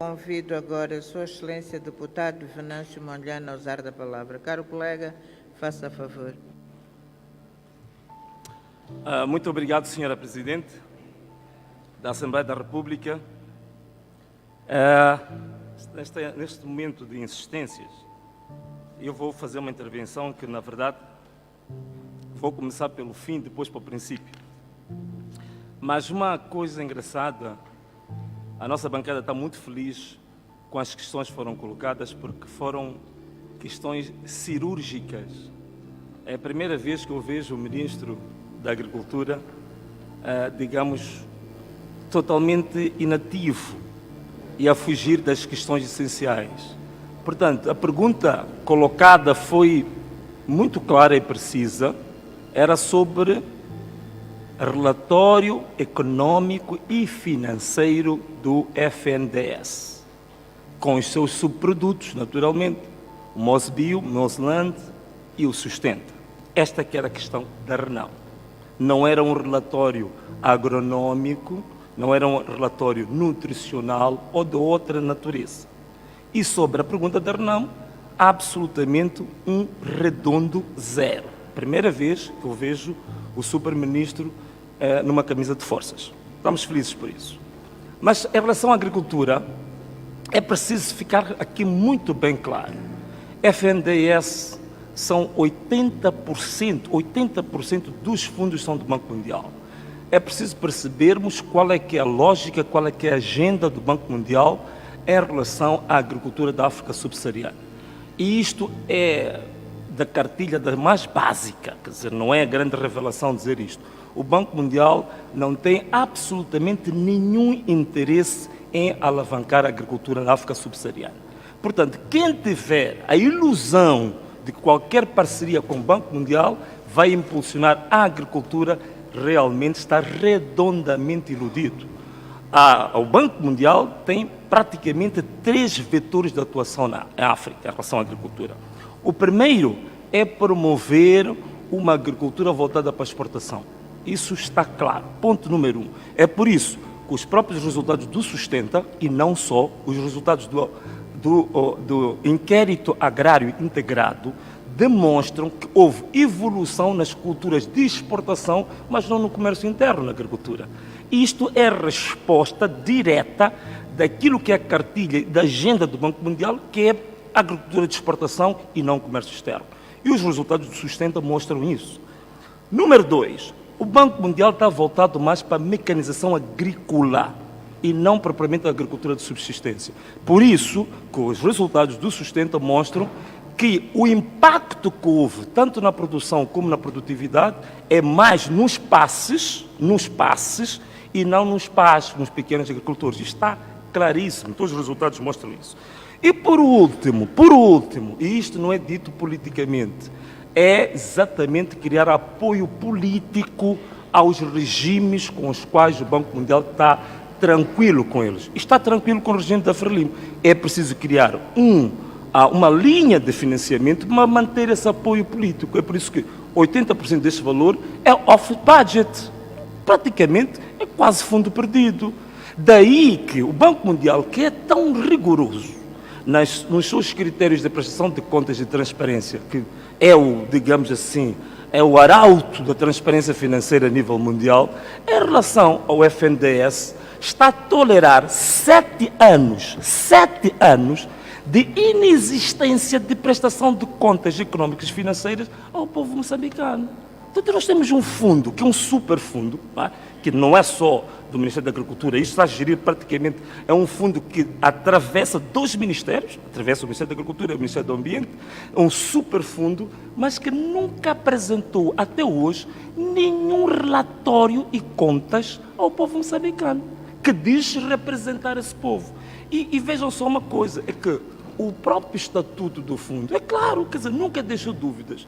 Convido agora a Sua Excelência Deputado Venâncio Mondlane a usar da palavra. Caro colega, faça favor. Muito obrigado, Senhora Presidente da Assembleia da República. Neste momento de insistências, eu vou fazer uma intervenção que, na verdade, vou começar pelo fim, depois para o princípio. Mas uma coisa engraçada, a nossa bancada está muito feliz com as questões que foram colocadas, porque foram questões cirúrgicas. É a primeira vez que eu vejo o Ministro da Agricultura, digamos, totalmente inativo e a fugir das questões essenciais. Portanto, a pergunta colocada foi muito clara e precisa, era sobre relatório econômico e financeiro do FNDES, com os seus subprodutos, naturalmente, o Mosbio, o Mosland e o Sustenta. Esta que era a questão da RENAM. Não era um relatório agronômico, não era um relatório nutricional ou de outra natureza. E sobre a pergunta da RENAM, absolutamente um redondo zero. Primeira vez que eu vejo o Super-Ministro numa camisa de forças. Estamos felizes por isso. Mas em relação à agricultura, é preciso ficar aqui muito bem claro. FNDES são 80% dos fundos são do Banco Mundial. É preciso percebermos qual é que é a lógica, qual é que é a agenda do Banco Mundial em relação à agricultura da África subsaariana. E isto é da cartilha da mais básica, quer dizer, não é a grande revelação dizer isto. O Banco Mundial não tem absolutamente nenhum interesse em alavancar a agricultura na África subsaariana. Portanto, quem tiver a ilusão de que qualquer parceria com o Banco Mundial vai impulsionar a agricultura, realmente está redondamente iludido. O Banco Mundial tem praticamente 3 vetores de atuação na África em relação à agricultura. O primeiro é promover uma agricultura voltada para a exportação. Isso está claro. Ponto número 1. É por isso que os próprios resultados do Sustenta, e não só, os resultados do inquérito agrário integrado, demonstram que houve evolução nas culturas de exportação, mas não no comércio interno na agricultura. Isto é resposta direta daquilo que é a cartilha da agenda do Banco Mundial, que é a agricultura de exportação e não o comércio externo. E os resultados do Sustenta mostram isso. Número 2, o Banco Mundial está voltado mais para a mecanização agrícola e não propriamente a agricultura de subsistência. Por isso, que os resultados do Sustenta mostram que o impacto que houve, tanto na produção como na produtividade, é mais nos passes e não nos passos, nos pequenos agricultores. Isto está claríssimo, todos os resultados mostram isso. E por último, e isto não é dito politicamente, é exatamente criar apoio político aos regimes com os quais o Banco Mundial está tranquilo com eles. Está tranquilo com o regime da Frelimo. É preciso criar uma linha de financiamento para manter esse apoio político. É por isso que 80% deste valor é off-budget. Praticamente é quase fundo perdido. Daí que o Banco Mundial, que é tão rigoroso nos seus critérios de prestação de contas e transparência, que é digamos assim, é o arauto da transparência financeira a nível mundial, em relação ao FNDES, está a tolerar 7 anos de inexistência de prestação de contas económicas e financeiras ao povo moçambicano. Então, nós temos um fundo, que é um super fundo, que não é só do Ministério da Agricultura, isto está a gerir praticamente, é um fundo que atravessa 2 ministérios, atravessa o Ministério da Agricultura e o Ministério do Ambiente, é um super fundo, mas que nunca apresentou, até hoje, nenhum relatório e contas ao povo moçambicano, que diz representar esse povo. E vejam só uma coisa, é que o próprio estatuto do fundo, é claro, quer dizer, nunca deixou dúvidas.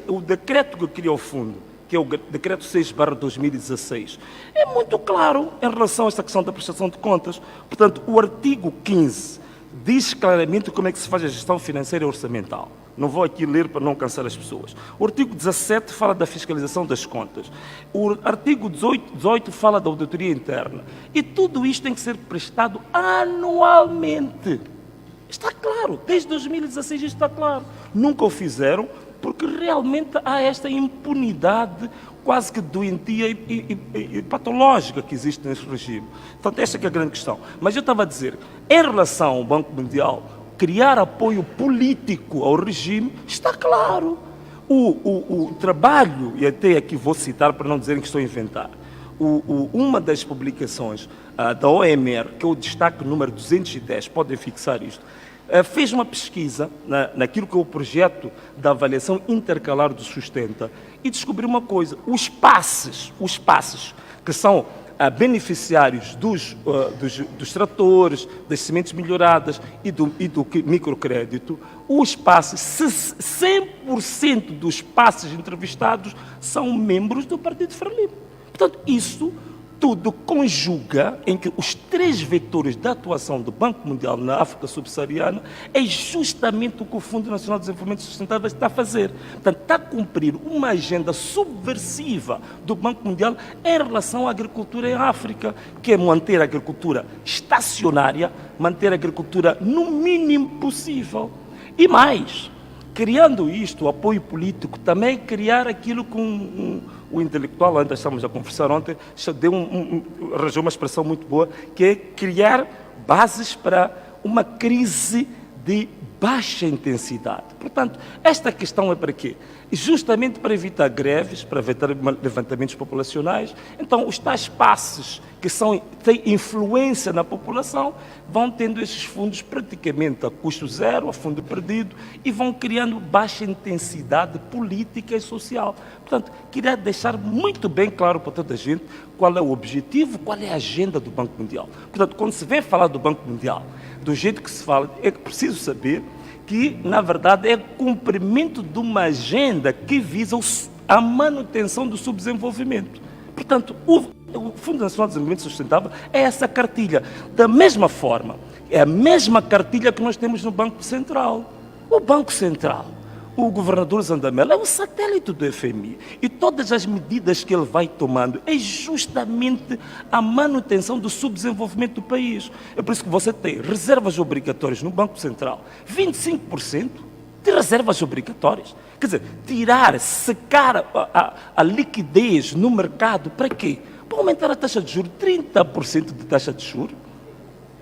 O decreto que cria o fundo, que é o decreto 6/2016, é muito claro em relação a esta questão da prestação de contas. Portanto, o artigo 15 diz claramente como é que se faz a gestão financeira e orçamental. Não vou aqui ler para não cansar as pessoas. O artigo 17 fala da fiscalização das contas. O artigo 18 fala da auditoria interna. E tudo isto tem que ser prestado anualmente. Está claro, desde 2016 isto está claro. Nunca o fizeram porque realmente há esta impunidade quase que doentia e patológica que existe neste regime. Portanto, esta é a grande questão. Mas eu estava a dizer, em relação ao Banco Mundial, criar apoio político ao regime, está claro. O trabalho, e até aqui vou citar para não dizerem que estou a inventar, uma das publicações da OMR, que é o destaque número 210, podem fixar isto, fez uma pesquisa naquilo que é o projeto da avaliação intercalar do Sustenta e descobriu uma coisa, os passes que são beneficiários dos tratores, das sementes melhoradas e do microcrédito, os passes, 100% dos passes entrevistados são membros do Partido Frelimo. Portanto, isso tudo conjuga em que os 3 vetores da atuação do Banco Mundial na África Subsaariana é justamente o que o Fundo Nacional de Desenvolvimento Sustentável está a fazer. Portanto, está a cumprir uma agenda subversiva do Banco Mundial em relação à agricultura em África, que é manter a agricultura estacionária, manter a agricultura no mínimo possível. E mais, criando isto, o apoio político, também criar aquilo com o intelectual, ainda estamos a conversar ontem, arranjou uma expressão muito boa, que é criar bases para uma crise de baixa intensidade. Portanto, esta questão é para quê? Justamente para evitar greves, para evitar levantamentos populacionais. Então, os tais passes que têm influência na população vão tendo esses fundos praticamente a custo zero, a fundo perdido, e vão criando baixa intensidade política e social. Portanto, queria deixar muito bem claro para toda a gente qual é o objetivo, qual é a agenda do Banco Mundial. Portanto, quando se vem falar do Banco Mundial, do jeito que se fala, é preciso saber que, na verdade, é cumprimento de uma agenda que visa a manutenção do subdesenvolvimento. Portanto, o Fundo Nacional de Desenvolvimento Sustentável é essa cartilha. Da mesma forma, é a mesma cartilha que nós temos no Banco Central. O Banco Central, o governador Zandamela, é o satélite do FMI. E todas as medidas que ele vai tomando é justamente a manutenção do subdesenvolvimento do país. É por isso que você tem reservas obrigatórias no Banco Central, 25% de reservas obrigatórias. Quer dizer, secar a liquidez no mercado, para quê? Para aumentar a taxa de juros, 30% de taxa de juros.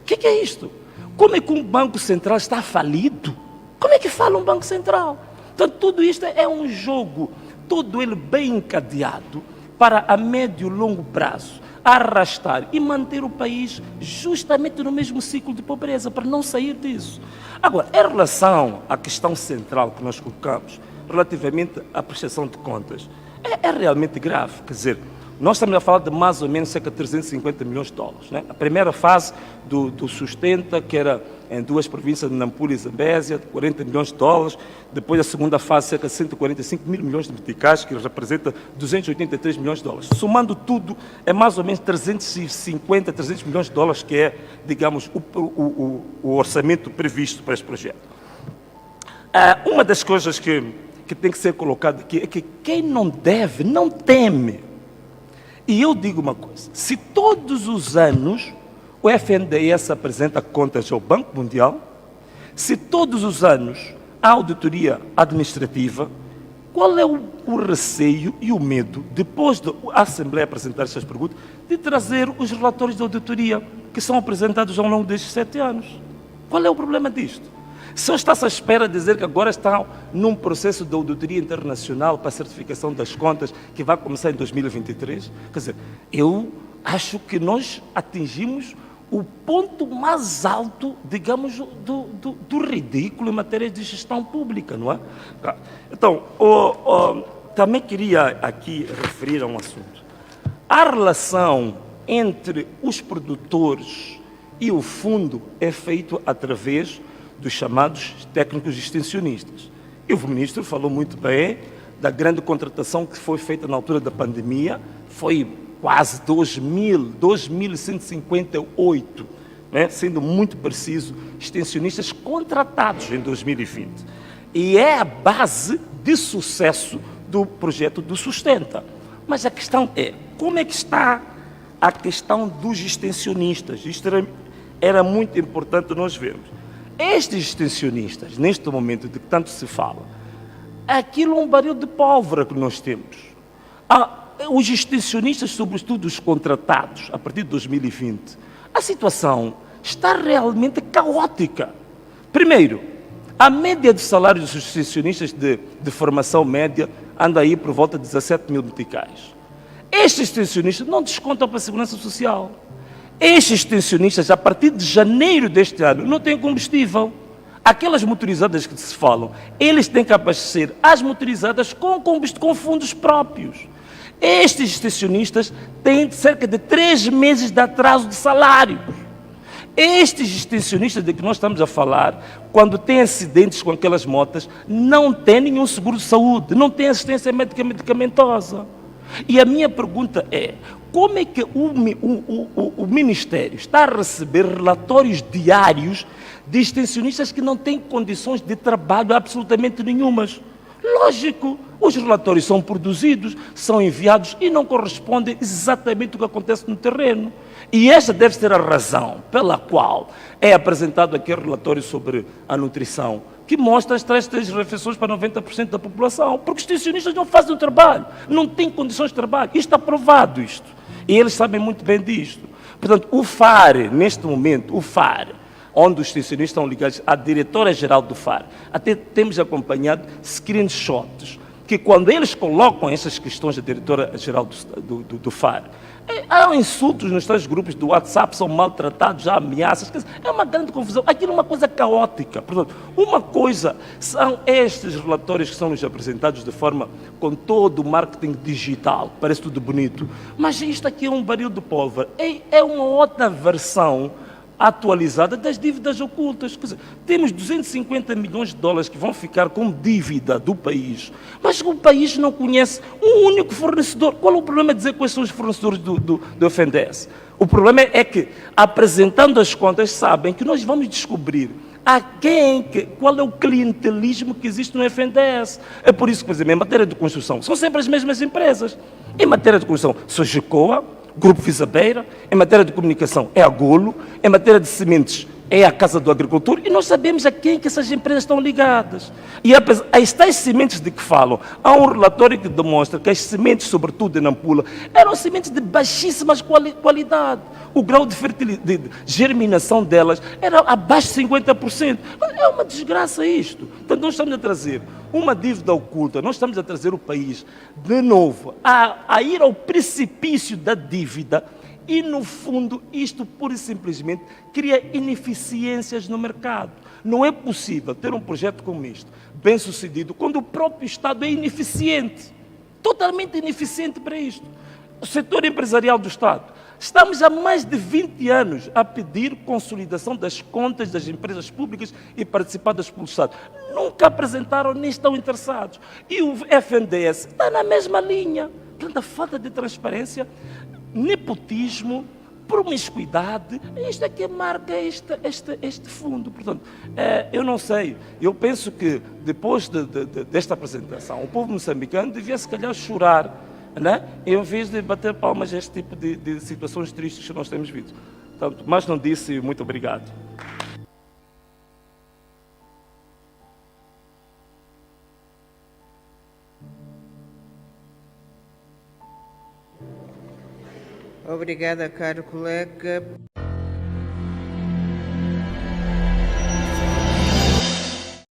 O que é isto? Como é que um Banco Central está falido? Como é que fala um Banco Central? Então, tudo isto é um jogo, todo ele bem encadeado para a médio e longo prazo, arrastar e manter o país justamente no mesmo ciclo de pobreza, para não sair disso. Agora, em relação à questão central que nós colocamos, relativamente à prestação de contas, é realmente grave. Quer dizer, nós estamos a falar de mais ou menos cerca de 350 milhões de dólares. Né? A primeira fase do Sustenta, que era em 2 províncias de Nampula e Zambésia, de 40 milhões de dólares. Depois a segunda fase, cerca de 145 mil milhões de meticais, que representa 283 milhões de dólares. Somando tudo, é mais ou menos 350, 300 milhões de dólares, que é, digamos, o orçamento previsto para este projeto. Uma das coisas que tem que ser colocado aqui é que quem não deve, não teme. E eu digo uma coisa, se todos os anos o FNDES apresenta contas ao Banco Mundial, se todos os anos há auditoria administrativa, qual é o receio e o medo, depois da Assembleia apresentar estas perguntas, de trazer os relatórios de auditoria que são apresentados ao longo destes 7 anos? Qual é o problema disto? Se está-se à espera de dizer que agora está num processo de auditoria internacional para a certificação das contas que vai começar em 2023, quer dizer, eu acho que nós atingimos o ponto mais alto, digamos, do ridículo em matéria de gestão pública, não é? Então, também queria aqui referir a um assunto. A relação entre os produtores e o fundo é feito através dos chamados técnicos extensionistas. E o ministro falou muito bem da grande contratação que foi feita na altura da pandemia, foi quase 2.158, né, sendo muito preciso, extensionistas contratados em 2020. E é a base de sucesso do projeto do Sustenta. Mas a questão é, como é que está a questão dos extensionistas. Isto era muito importante nós vermos. Estes extensionistas, neste momento de que tanto se fala, aquilo é um barril de pólvora que nós temos. Os extensionistas, sobretudo os contratados, a partir de 2020, a situação está realmente caótica. Primeiro, a média de salários dos extensionistas de formação média anda aí por volta de 17 mil meticais. Estes extensionistas não descontam para a Segurança Social. Estes extensionistas, a partir de janeiro deste ano, não têm combustível. Aquelas motorizadas que se falam, eles têm que abastecer as motorizadas com combustível, com fundos próprios. Estes extensionistas têm cerca de 3 meses de atraso de salários. Estes extensionistas de que nós estamos a falar, quando têm acidentes com aquelas motas, não têm nenhum seguro de saúde, não têm assistência médica medicamentosa. E a minha pergunta é, como é que o Ministério está a receber relatórios diários de extensionistas que não têm condições de trabalho absolutamente nenhumas? Lógico, os relatórios são produzidos, são enviados e não correspondem exatamente ao que acontece no terreno. E esta deve ser a razão pela qual é apresentado aquele relatório sobre a nutrição, que mostra as 3 refeições para 90% da população, porque os extensionistas não fazem o trabalho, não têm condições de trabalho. Isto está provado, isto. E eles sabem muito bem disto. Portanto, o FAR, neste momento, o FAR, onde os extensionistas estão ligados à diretora-geral do FAR, até temos acompanhado screenshots, que quando eles colocam essas questões da diretora-geral do FAR, há insultos nos tais grupos do WhatsApp, são maltratados, há ameaças, é uma grande confusão, aquilo é uma coisa caótica. Portanto, uma coisa são estes relatórios que são nos apresentados de forma, com todo o marketing digital, parece tudo bonito, mas isto aqui é um barril de pólvora, é uma outra versão atualizada das dívidas ocultas. Quer dizer, temos 250 milhões de dólares que vão ficar como dívida do país, mas o país não conhece um único fornecedor. Qual é o problema de dizer quais são os fornecedores do FNDES? O problema é que, apresentando as contas, sabem que nós vamos descobrir qual é o clientelismo que existe no FNDES. É por isso que, por exemplo, em matéria de construção, são sempre as mesmas empresas. Em matéria de construção, Sogecoa, Grupo Visabeira, em matéria de comunicação é a Golo, em matéria de sementes é a Casa do Agricultor, e nós sabemos a quem que essas empresas estão ligadas. E as tais sementes de que falam, há um relatório que demonstra que as sementes, sobretudo em Nampula, eram sementes de baixíssima qualidade. O grau de germinação delas era abaixo de 50%. É uma desgraça isto. Então nós estamos a trazer uma dívida oculta, nós estamos a trazer o país, de novo, a ir ao precipício da dívida. E, no fundo, isto pura e simplesmente cria ineficiências no mercado. Não é possível ter um projeto como este, bem sucedido, quando o próprio Estado é ineficiente, totalmente ineficiente para isto. O setor empresarial do Estado. Estamos há mais de 20 anos a pedir consolidação das contas das empresas públicas e participadas pelo Estado. Nunca apresentaram, nem estão interessados. E o FNDES está na mesma linha. Portanto, a falta de transparência, nepotismo, promiscuidade, isto é que marca este fundo. Portanto, eu não sei, eu penso que depois desta apresentação, o povo moçambicano devia se calhar chorar, né? Em vez de bater palmas a este tipo de situações tristes que nós temos visto. Portanto, mais não disse, muito obrigado. Obrigada, caro colega.